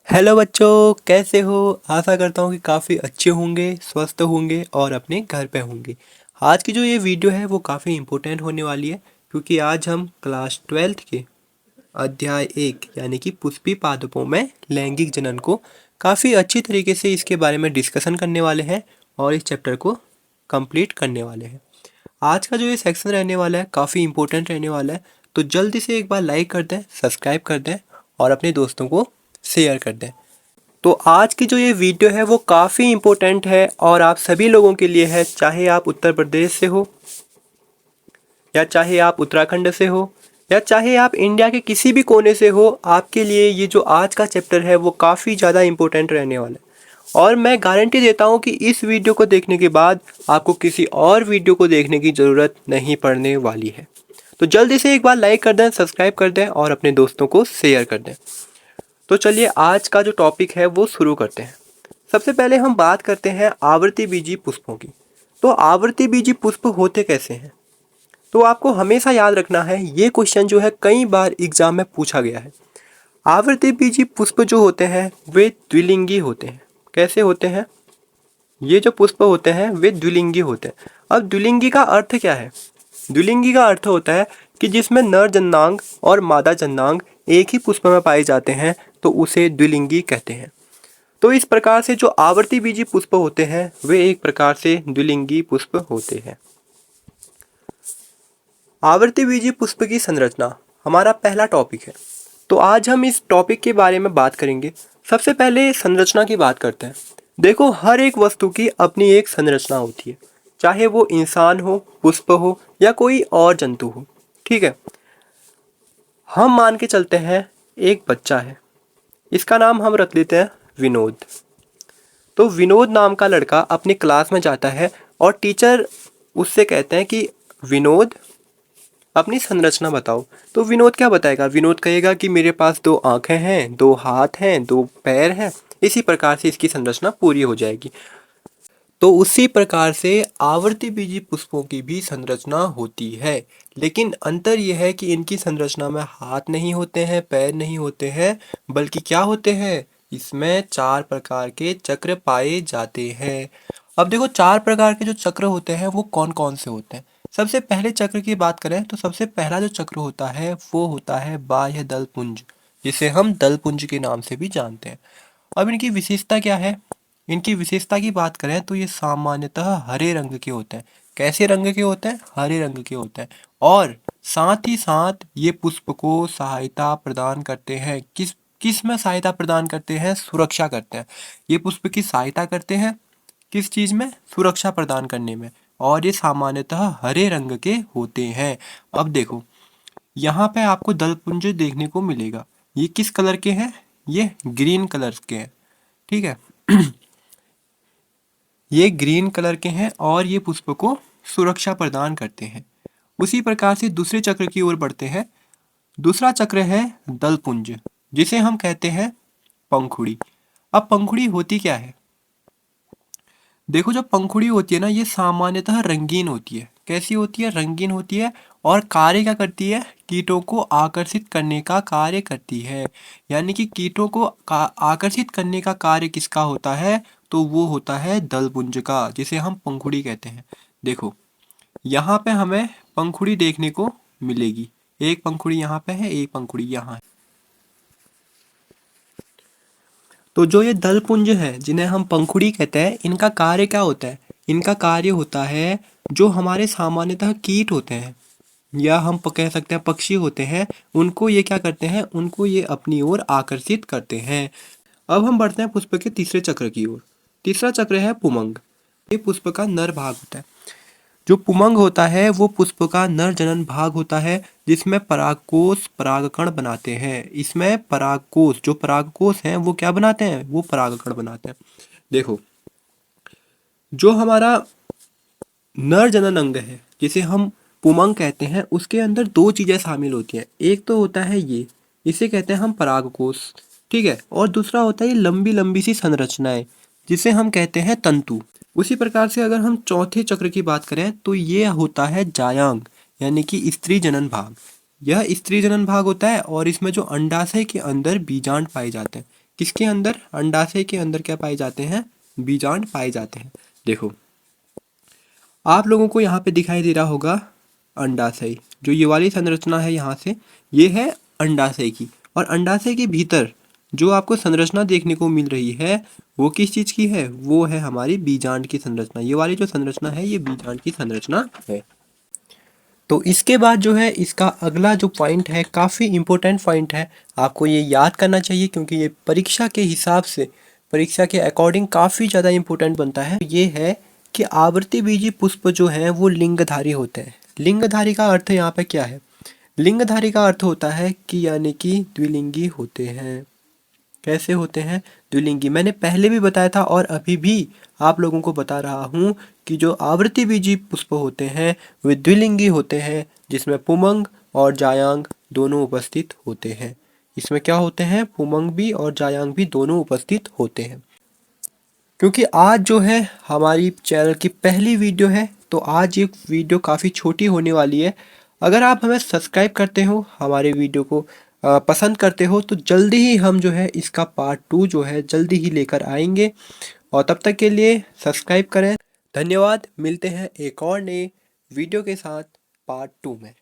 Hello बच्चों, कैसे हो। आशा करता हूँ कि काफ़ी अच्छे होंगे, स्वस्थ होंगे और अपने घर पे होंगे। आज की जो ये वीडियो है वो काफ़ी इम्पोर्टेंट होने वाली है, क्योंकि आज हम क्लास 12th के अध्याय 1 यानी कि पुष्पी पादपों में लैंगिक जनन को काफ़ी अच्छी तरीके से इसके बारे में डिस्कशन करने वाले हैं और इस चैप्टर को कंप्लीट करने वाले हैं। आज का जो ये सेक्शन रहने वाला है काफ़ी इम्पोर्टेंट रहने वाला है, तो जल्दी से एक बार लाइक कर दें, सब्सक्राइब कर दें और अपने दोस्तों को शेयर कर दें। तो आज की जो ये वीडियो है वो काफ़ी इम्पोर्टेंट है और आप सभी लोगों के लिए है, चाहे आप उत्तर प्रदेश से हो या चाहे आप उत्तराखंड से हो या चाहे आप इंडिया के किसी भी कोने से हो। आपके लिए ये जो आज का चैप्टर है वो काफ़ी ज़्यादा इम्पोर्टेंट रहने वाला है और मैं गारंटी देता हूँ कि इस वीडियो को देखने के बाद आपको किसी और वीडियो को देखने की ज़रूरत नहीं पड़ने वाली है। तो जल्दी से एक बार लाइक कर दें, सब्सक्राइब कर दें और अपने दोस्तों को शेयर कर दें। तो चलिए आज का जो टॉपिक है वो शुरू करते हैं। सबसे पहले हम बात करते हैं आवर्ती बीजी पुष्पों की। तो आवर्ती बीजी पुष्प होते कैसे हैं, तो आपको हमेशा याद रखना है, ये क्वेश्चन जो है कई बार एग्जाम में पूछा गया है। आवर्ती बीजी पुष्प जो होते हैं वे द्विलिंगी होते हैं। कैसे होते हैं? ये जो पुष्प होते हैं वे द्विलिंगी होते हैं। अब द्विलिंगी का अर्थ क्या है? द्विलिंगी का अर्थ होता है कि जिसमें नर जननांग और मादा जननांग एक ही पुष्प में पाए जाते हैं, तो उसे द्विलिंगी कहते हैं। तो इस प्रकार से जो आवर्ती बीजी पुष्प होते हैं वे एक प्रकार से द्विलिंगी पुष्प होते हैं। आवर्ती बीजी पुष्प की संरचना हमारा पहला टॉपिक है, तो आज हम इस टॉपिक के बारे में बात करेंगे। सबसे पहले संरचना की बात करते हैं। देखो, हर एक वस्तु की अपनी एक संरचना होती है, चाहे वो इंसान हो, पुष्प हो या कोई और जंतु हो। ठीक है, हम मान के चलते हैं एक बच्चा है, इसका नाम हम रख लेते हैं विनोद। तो विनोद नाम का लड़का अपनी क्लास में जाता है और टीचर उससे कहते हैं कि विनोद अपनी संरचना बताओ। तो विनोद क्या बताएगा? विनोद कहेगा कि मेरे पास 2 आंखें हैं, 2 हाथ हैं, 2 पैर हैं। इसी प्रकार से इसकी संरचना पूरी हो जाएगी। तो उसी प्रकार से आवर्ती बीजी पुष्पों की भी संरचना होती है, लेकिन अंतर यह है कि इनकी संरचना में हाथ नहीं होते हैं, पैर नहीं होते हैं, बल्कि क्या होते हैं, इसमें 4 प्रकार के चक्र पाए जाते हैं। अब देखो, 4 प्रकार के जो चक्र होते हैं वो कौन कौन से होते हैं। सबसे पहले चक्र की बात करें तो सबसे पहला जो चक्र होता है वो होता है बाह्य दल पुंज, जिसे हम दल पुंज के नाम से भी जानते हैं। अब इनकी विशेषता क्या है? इनकी विशेषता की बात करें तो ये सामान्यतः हरे रंग के होते हैं। कैसे रंग के होते हैं? हरे रंग के होते हैं। और साथ ही साथ ये पुष्प को सहायता प्रदान करते हैं। किस किस में सहायता प्रदान करते हैं? सुरक्षा करते हैं। ये पुष्प की सहायता करते हैं किस चीज में? सुरक्षा प्रदान करने में। और ये सामान्यतः हरे रंग के होते हैं। अब देखो, यहाँ पे आपको दलपुंज देखने को मिलेगा। ये किस कलर के हैं? ये ग्रीन कलर के हैं। ठीक है, ये ग्रीन कलर के हैं और ये पुष्प को सुरक्षा प्रदान करते हैं। उसी प्रकार से दूसरे चक्र की ओर बढ़ते हैं। दूसरा चक्र है दलपुंज, जिसे हम कहते हैं पंखुड़ी। अब पंखुड़ी होती क्या है? देखो, जो पंखुड़ी होती है ना, ये सामान्यतः रंगीन होती है। कैसी होती है? रंगीन होती है। और कार्य क्या करती है? कीटों को आकर्षित करने का कार्य करती है। यानी कि कीटों को आकर्षित करने का कार्य किसका होता है? तो वो होता है दलपुंज का, जिसे हम पंखुड़ी कहते हैं। देखो, यहाँ पे हमें पंखुड़ी देखने को मिलेगी। एक पंखुड़ी यहाँ पे है, एक पंखुड़ी यहाँ है। तो जो ये दलपुंज है, जिन्हें हम पंखुड़ी कहते हैं, इनका कार्य क्या होता है? इनका कार्य होता है, जो हमारे सामान्यतः कीट होते हैं या हम कह सकते हैं पक्षी होते हैं, उनको ये क्या करते हैं? उनको ये अपनी ओर आकर्षित करते हैं। अब हम बढ़ते हैं पुष्प के तीसरे चक्र की ओर। तीसरा चक्र है पुमंग। ये पुष्प का नर भाग होता है। जो पुमंग होता है वो पुष्प का नर जनन भाग होता है, जिसमें परागकोश परागकण बनाते हैं। इसमें परागकोश, जो परागकोश हैं वो क्या बनाते हैं? वो परागकण बनाते हैं। देखो, जो हमारा नर जनन अंग है, जिसे हम पुमंग कहते हैं, उसके अंदर 2 चीजें शामिल होती हैं। एक तो होता है ये, इसे कहते हैं हम परागकोश। ठीक है, और दूसरा होता है ये लंबी लंबी सी संरचनाएं, जिसे हम कहते हैं तंतु। उसी प्रकार से अगर हम चौथे चक्र की बात करें तो ये होता है जायांग, यानी कि स्त्री जनन भाग। यह स्त्री जनन भाग होता है और इसमें जो अंडाशय के अंदर बीजांड पाए जाते हैं। किसके अंदर? अंडाशय के अंदर क्या पाए जाते हैं? बीजांड पाए जाते हैं। देखो आप लोगों को यहाँ पे दिखाई दे रहा होगा अंडाशय, जो ये वाली संरचना है यहाँ से, ये है अंडाशय की। और अंडाशय के भीतर जो आपको संरचना देखने को मिल रही है वो किस चीज़ की है? वो है हमारी बीजांड की संरचना। ये वाली जो संरचना है ये बीजांड की संरचना है। तो इसके बाद जो है इसका अगला जो पॉइंट है काफ़ी इम्पोर्टेंट पॉइंट है, आपको ये याद करना चाहिए क्योंकि ये परीक्षा के हिसाब से, परीक्षा के अकॉर्डिंग काफ़ी ज़्यादा इम्पोर्टेंट बनता है। ये है कि आवृत्तिबीजी पुष्प जो हैं वो लिंगधारी होते हैं। लिंगधारी का अर्थ यहाँ पे क्या है? लिंगधारी का अर्थ होता है कि यानी कि द्विलिंगी होते हैं। कैसे होते हैं? द्विलिंगी। मैंने पहले भी बताया था और अभी भी आप लोगों को बता रहा हूँ कि जो आवृत्तिबीजी पुष्प होते हैं वे द्विलिंगी होते हैं, जिसमें पुमंग और जायांग दोनों उपस्थित होते हैं। इसमें क्या होते हैं? पुमंग भी और जायांग भी दोनों उपस्थित होते हैं। क्योंकि आज जो है हमारी चैनल की पहली वीडियो है तो आज ये वीडियो काफ़ी छोटी होने वाली है। अगर आप हमें सब्सक्राइब करते हो, हमारे वीडियो को पसंद करते हो, तो जल्दी ही हम जो है इसका पार्ट 2 जो है जल्दी ही लेकर आएंगे। और तब तक के लिए सब्सक्राइब करें। धन्यवाद। मिलते हैं एक और नए वीडियो के साथ पार्ट 2 में।